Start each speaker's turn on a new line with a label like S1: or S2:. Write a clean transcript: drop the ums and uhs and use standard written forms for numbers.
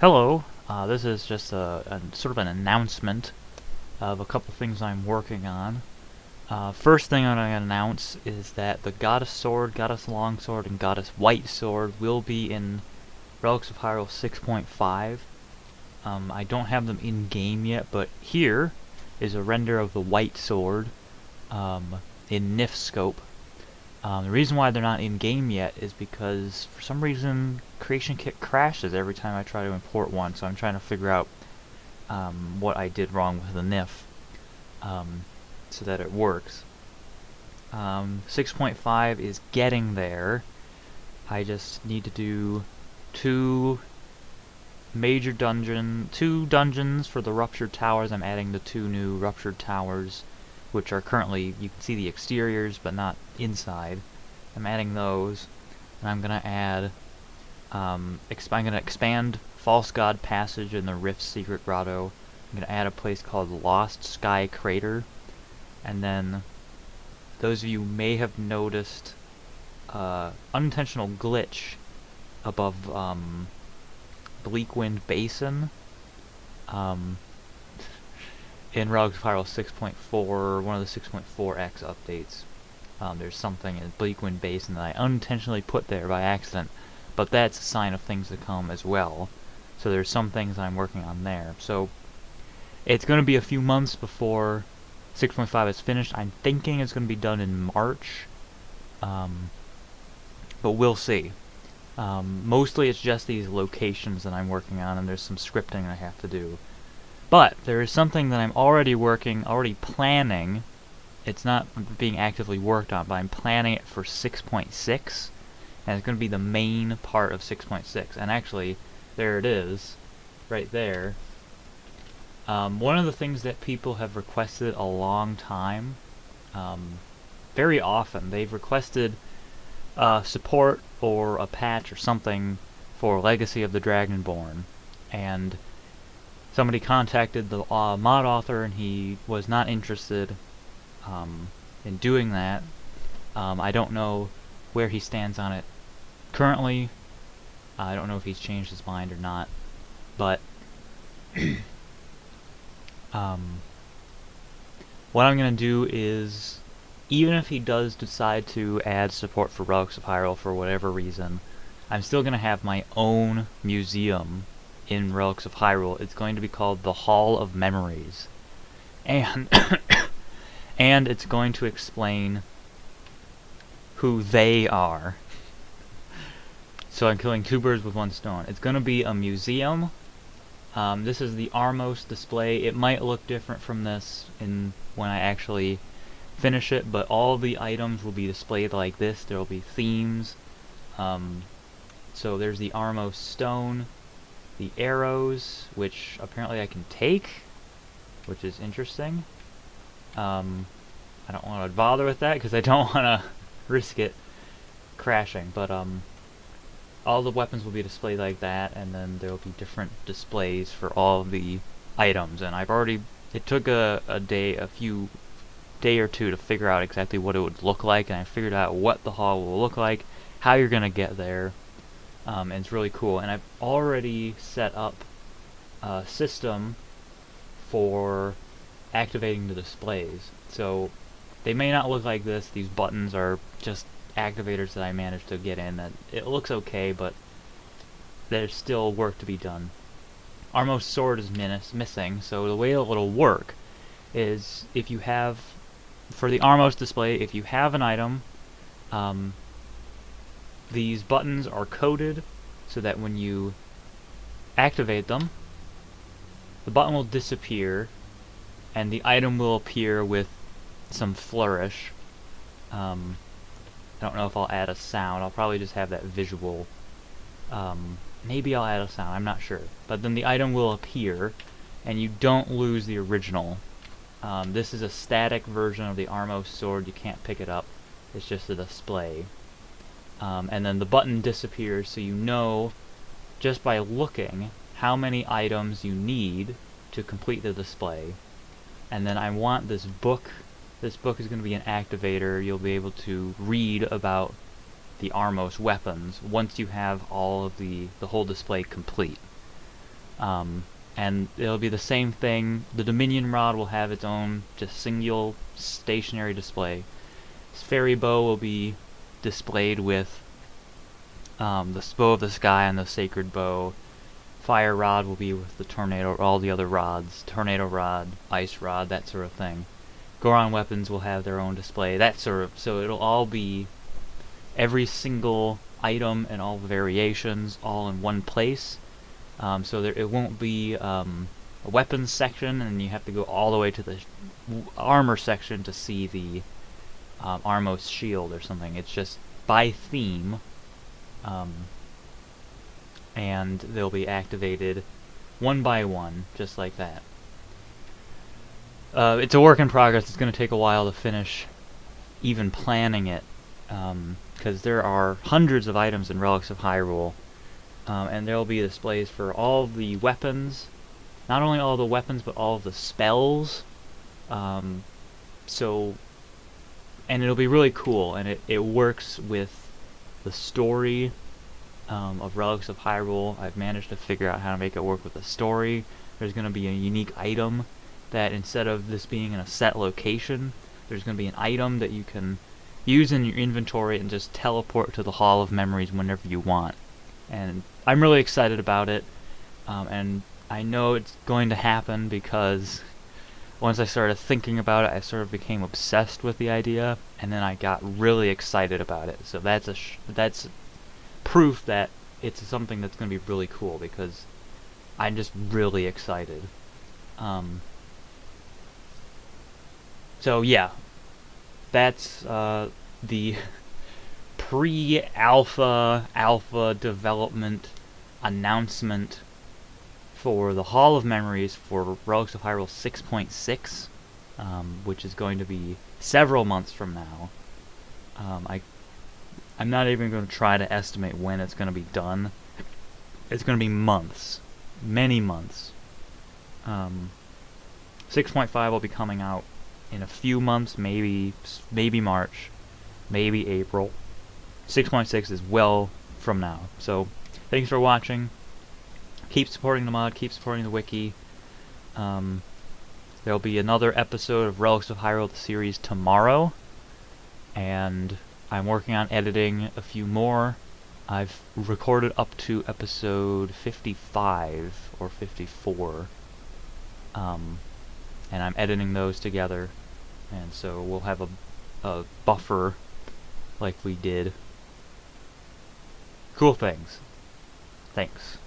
S1: Hello, this is just a sort of an announcement of a couple things I'm working on. First thing I'm going to announce is that the Goddess Sword, Goddess Longsword, and Goddess White Sword will be in Relics of Hyrule 6.5. I don't have them in-game yet, but here is a render of the White Sword in NIF scope. The reason why they're not in-game yet is because, for some reason, Creation Kit crashes every time I try to import one, so I'm trying to figure out what I did wrong with the NIF so that it works. 6.5 is getting there. I just need to do two dungeons for the Ruptured Towers. I'm adding the two new Ruptured Towers, which are currently, you can see the exteriors, but not inside. I'm adding those, and I'm gonna add, I'm gonna expand False God Passage in the Rift's Secret Grotto. I'm gonna add a place called Lost Sky Crater, and then those of you may have noticed unintentional glitch above Bleak Wind Basin. In Relics of Hyrule 6.4, one of the 6.4x updates, there's something in Bleak Wind Basin that I unintentionally put there by accident, but that's a sign of things to come as well. So there's some things I'm working on there. So it's going to be a few months before 6.5 is finished. I'm thinking it's going to be done in March, but we'll see. Mostly it's just these locations that I'm working on, and there's some scripting I have to do. But there is something that I'm already planning. It's not being actively worked on, but I'm planning it for 6.6, and it's going to be the main part of 6.6. And actually, there it is, right there. One of the things that people have requested a long time, very often, they've requested support or a patch or something for Legacy of the Dragonborn, and somebody contacted the mod author, and he was not interested in doing that. I don't know where he stands on it currently. I don't know if he's changed his mind or not, but what I'm going to do is, even if he does decide to add support for Relics of Hyrule for whatever reason, I'm still going to have my own museum in Relics of Hyrule. It's going to be called the Hall of Memories, and and it's going to explain who they are. So I'm killing two birds with one stone. It's going to be a museum. This is the Armos display. It might look different from this when I actually finish it, but all the items will be displayed like this. There will be themes. So there's the Armos stone, the arrows, which apparently I can take, which is interesting. I don't want to bother with that because I don't want to risk it crashing, but all the weapons will be displayed like that, and then there will be different displays for all of the items. And it took a day or two to figure out exactly what it would look like, and I figured out what the hall will look like, how you're gonna get there. And it's really cool, and I've already set up a system for activating the displays. So they may not look like this. These buttons are just activators that I managed to get in. That it looks okay, but there's still work to be done. Armos sword is missing, so the way it'll work is, if you have, for the Armos display, if you have an item, these buttons are coded so that when you activate them, the button will disappear and the item will appear with some flourish. I don't know if I'll add a sound. I'll probably just have that visual. Maybe I'll add a sound, I'm not sure. But then the item will appear, and you don't lose the original. This is a static version of the Armos sword. You can't pick it up. It's just a display. And then the button disappears, so you know, just by looking, how many items you need to complete the display. And then I want this book. This book is going to be an activator. You'll be able to read about the Armos weapons once you have all of the whole display complete. And it'll be the same thing. The Dominion Rod will have its own just single stationary display. Fairy Bow will be displayed with the Bow of the Sky and the Sacred Bow. Fire Rod will be with the Tornado, all the other rods. Tornado Rod, Ice Rod, that sort of thing. Goron weapons will have their own display, that sort of, so it'll all be every single item and all the variations all in one place. So it won't be a weapons section and you have to go all the way to the armor section to see the Armos shield or something. It's just by theme, and they'll be activated one by one, just like that. It's a work in progress. It's going to take a while to finish even planning it, because there are hundreds of items in Relics of Hyrule, and there will be displays for all of the weapons, not only all the weapons, but all of the spells. And it'll be really cool, and it works with the story of Relics of Hyrule. I've managed to figure out how to make it work with the story. There's going to be a unique item that, instead of this being in a set location, there's going to be an item that you can use in your inventory and just teleport to the Hall of Memories whenever you want. And I'm really excited about it, and I know it's going to happen because once I started thinking about it, I sort of became obsessed with the idea, and then I got really excited about it. So that's proof that it's something that's going to be really cool, because I'm just really excited. So yeah, that's the pre-alpha development announcement for the Hall of Memories for Relics of Hyrule 6.6, which is going to be several months from now. I'm not even going to try to estimate when it's going to be done. It's going to be months. Many months. 6.5 will be coming out in a few months, maybe March, maybe April. 6.6 is well from now. So, thanks for watching. Keep supporting the mod, keep supporting the wiki. There'll be another episode of Relics of Hyrule, the series, tomorrow. And I'm working on editing a few more. I've recorded up to episode 55 or 54. And I'm editing those together. And so we'll have a buffer like we did. Cool things. Thanks.